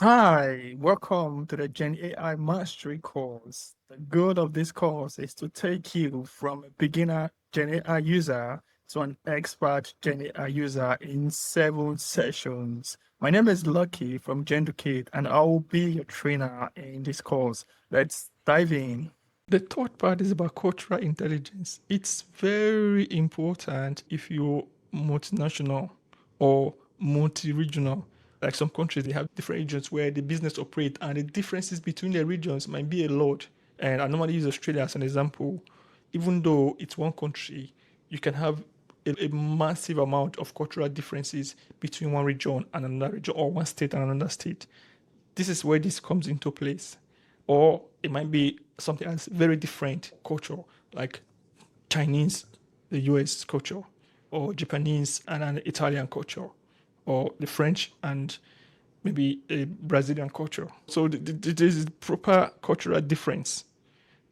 Hi, welcome to the GenAI Mastery course. The goal of this course is to take you from a beginner GenAI user to an expert GenAI user in 7 sessions. My name is Lucky from Etiquette, and I will be your trainer in this course. Let's dive in. The third part is about cultural intelligence. It's very important if you're multinational or multi-regional. Like some countries, they have different regions where the business operate, and the differences between the regions might be a lot. And I normally use Australia as an example. Even though it's one country, you can have a massive amount of cultural differences between one region and another region, or one state and another state. This is where this comes into place. Or it might be something else, very different culture, like Chinese, the US culture, or Japanese and an Italian culture, or the French and maybe a Brazilian culture. So there is proper cultural difference.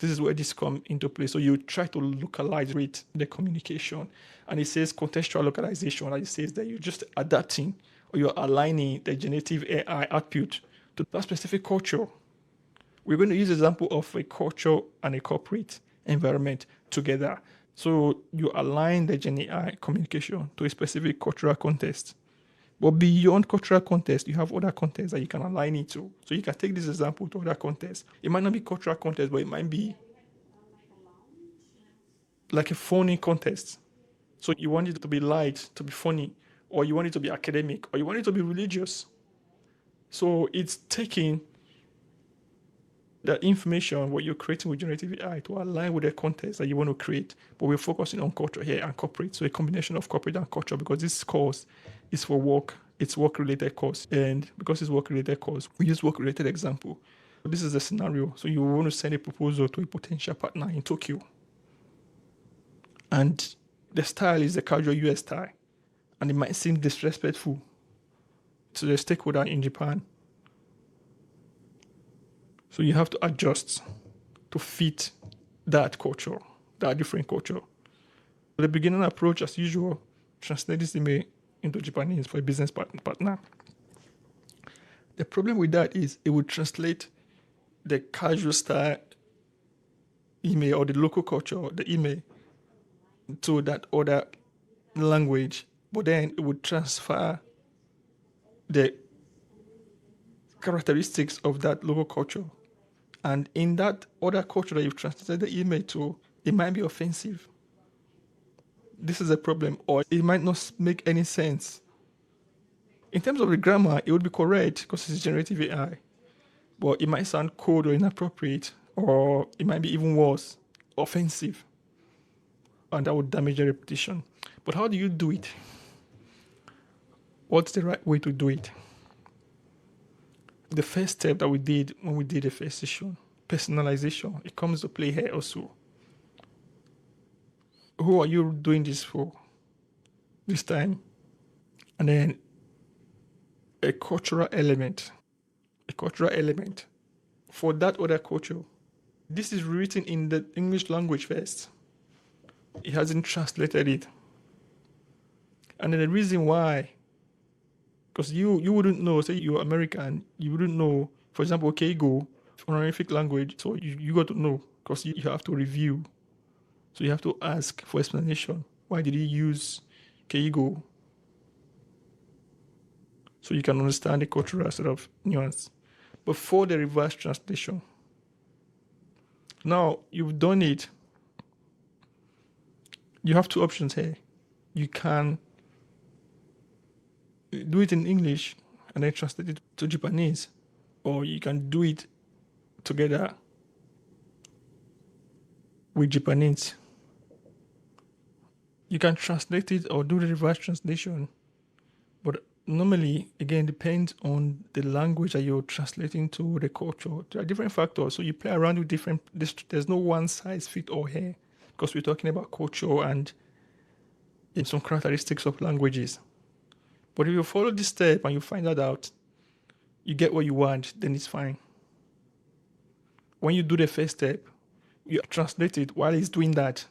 This is where this comes into play. So you try to localize with the communication. And it says contextual localization. And it says that you're just adapting or you're aligning the generative AI output to that specific culture. We're going to use example of a culture and a corporate environment together. So you align the GenAI communication to a specific cultural context. But beyond cultural context, you have other contexts that you can align it to. So you can take this example to other contexts. It might not be cultural context, but it might be like a funny context. So you want it to be light, to be funny, or you want it to be academic, or you want it to be religious. So it's taking that information, what you're creating with generative AI, to align with the context that you want to create. But we're focusing on culture here and corporate. So a combination of corporate and culture, because this course is for work. It's work-related course. And because it's work-related course, we use work-related example. This is the scenario. So you want to send a proposal to a potential partner in Tokyo. And the style is the casual US style. And it might seem disrespectful to the stakeholder in Japan. So you have to adjust to fit that culture, that different culture. The beginner approach, as usual, translate this email into Japanese for a business partner. The problem with that is it would translate the casual style email or the local culture, the email, to that other language, but then it would transfer the characteristics of that local culture. And in that other culture that you've translated the email to, it might be offensive. This is a problem, or it might not make any sense. In terms of the grammar, it would be correct because it's generative AI, but it might sound cold or inappropriate, or it might be even worse, offensive, and that would damage your reputation. But how do you do it? What's the right way to do it? The first step that we did when we did the first session, personalization, it comes to play here also. Who are you doing this for this time? And then a cultural element, for that other culture. This is written in the English language first. It hasn't translated it. And then the reason why, because you wouldn't know, say you're American, you wouldn't know, for example, Keigo, honorific language, so you got to know, because you have to review. So you have to ask for explanation. Why did he use Keigo? So you can understand the cultural sort of nuance. Before the reverse translation. Now you've done it. You have two options here. You can do it in English and then translate it to Japanese, or you can do it together with Japanese. You can translate it or do the reverse translation, but normally, again, depends on the language that you're translating to, the culture. There are different factors, so you play around with different. There's no one size fit all here, because we're talking about culture and some characteristics of languages. But if you follow this step and you find that out, you get what you want, then it's fine. When you do the first step, you translate it while it's doing that,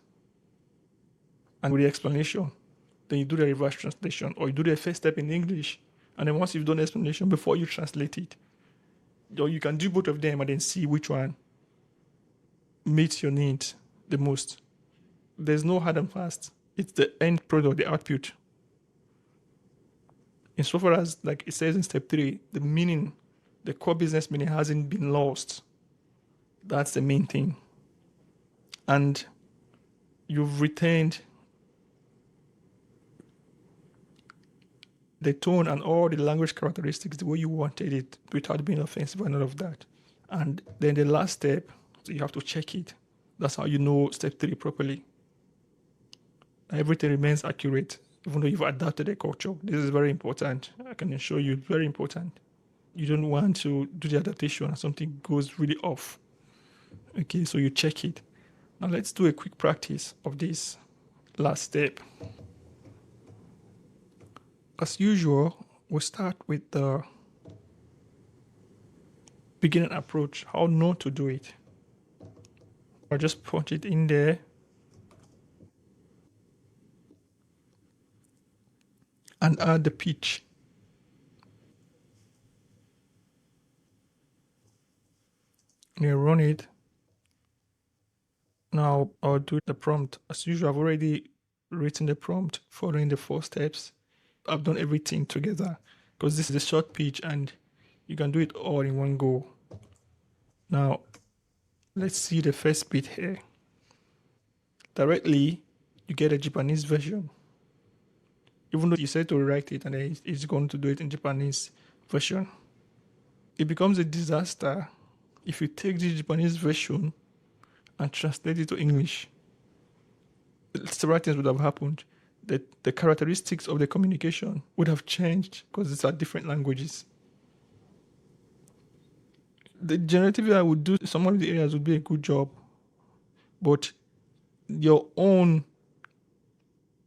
and with the explanation, then you do the reverse translation, or you do the first step in English, and then once you've done the explanation before you translate it, Or you can do both of them and then see which one meets your needs the most. There's no hard and fast. It's the end product, the output. Insofar as, like it says in step 3, the meaning, the core business meaning hasn't been lost. That's the main thing. And you've retained the tone and all the language characteristics the way you wanted it without being offensive and all of that. And then the last step, so you have to check it. That's how you know step 3 properly. Everything remains accurate, even though you've adapted the culture. This is very important. I can assure you, it's very important. You don't want to do the adaptation and something goes really off. Okay, so you check it. Now let's do a quick practice of this last step. As usual, we'll start with the beginning approach, how not to do it. I'll just put it in there. And add the pitch. You run it. Now I'll do the prompt. As usual, I've already written the prompt following the 4 steps. I've done everything together because this is a short pitch and you can do it all in one go. Now, let's see the first bit here. Directly, you get a Japanese version. Even though you said to rewrite it and then it's going to do it in Japanese version. It becomes a disaster if you take the Japanese version and translate it to English. Several things would have happened. The characteristics of the communication would have changed because these are different languages. The generative AI would do some of the areas would be a good job, but your own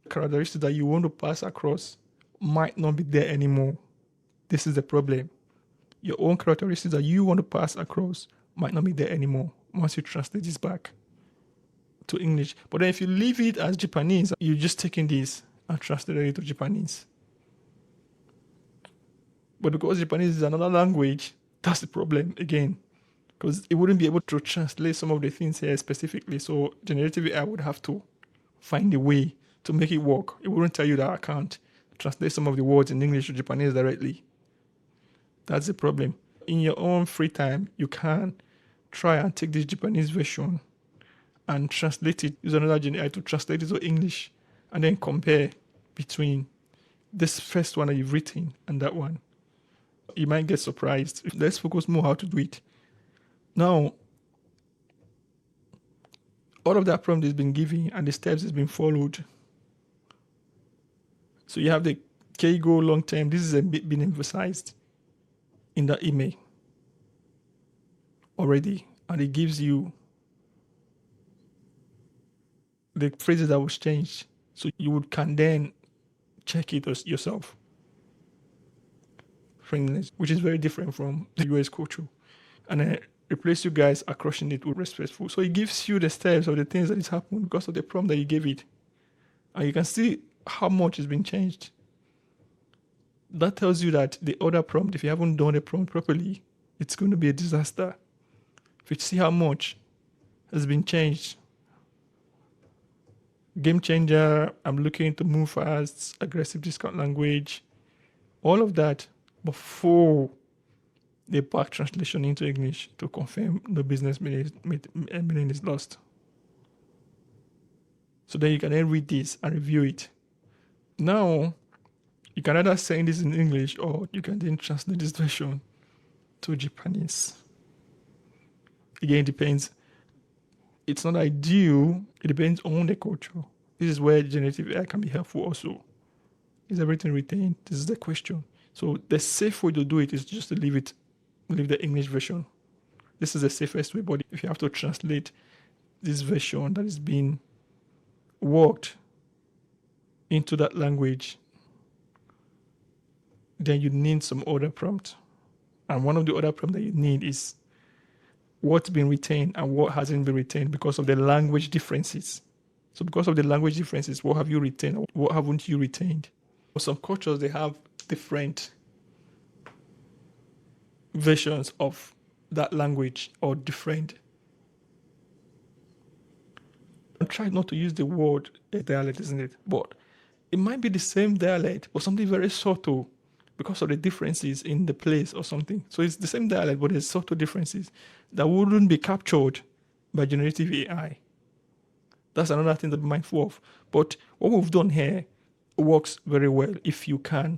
characteristics that you want to pass across might not be there anymore. This is the problem. Your own characteristics that you want to pass across might not be there anymore once you translate this back to English. But then if you leave it as Japanese, you're just taking this and translating it to Japanese. But because Japanese is another language, that's the problem again. Because it wouldn't be able to translate some of the things here specifically. So generative AI would have to find a way to make it work. It wouldn't tell you that I can't translate some of the words in English to Japanese directly. That's the problem. In your own free time, you can try and take this Japanese version and translate it, use another GenAI to translate it to English, and then compare between this first one that you've written and that one. You might get surprised. Let's focus more how to do it. Now, all of that prompt is been given and the steps has been followed. So you have the Keigo long term. This is a bit been emphasized in the email already, and it gives you the phrases that was changed. So you can then check it yourself. Friendliness, which is very different from the US culture. And then replace you guys are crushing it with respectful. So it gives you the steps of the things that is happening because of the prompt that you gave it. And you can see how much has been changed. That tells you that the other prompt, if you haven't done the prompt properly, it's going to be a disaster. If you see how much has been changed. Game changer, I'm looking to move fast, aggressive discount language, all of that before the back translation into English to confirm the business meaning is lost. So then you can then read this and review it. Now, you can either send this in English or you can then translate this version to Japanese. Again, it depends. It's not ideal. It depends on the culture. This is where generative AI can be helpful also. Is everything retained? This is the question. So the safe way to do it is just to leave the English version. This is the safest way, but if you have to translate this version that is being worked into that language, then you need some other prompt. And one of the other prompts that you need is what's been retained and what hasn't been retained because of the language differences. So because of the language differences, what have you retained or what haven't you retained? For some cultures, they have different versions of that language or different. I'm trying not to use the word dialect, isn't it? But it might be the same dialect, but something very subtle because of the differences in the place or something. So it's the same dialect, but there's subtle differences that wouldn't be captured by generative AI. That's another thing to be mindful of. But what we've done here works very well if you can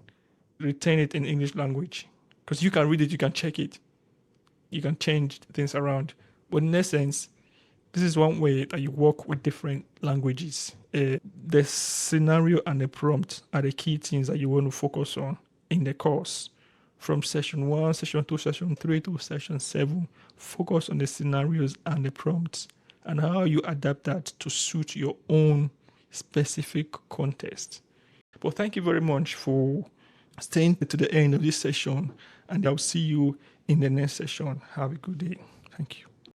retain it in English language. Because you can read it, you can check it, you can change things around. But in essence, this is one way that you work with different languages. The scenario and the prompt are the key things that you want to focus on in the course. From session 1, session 2, session 3 to session 7, focus on the scenarios and the prompts and how you adapt that to suit your own specific context. But thank you very much for staying to the end of this session, and I'll see you in the next session. Have a good day. Thank you.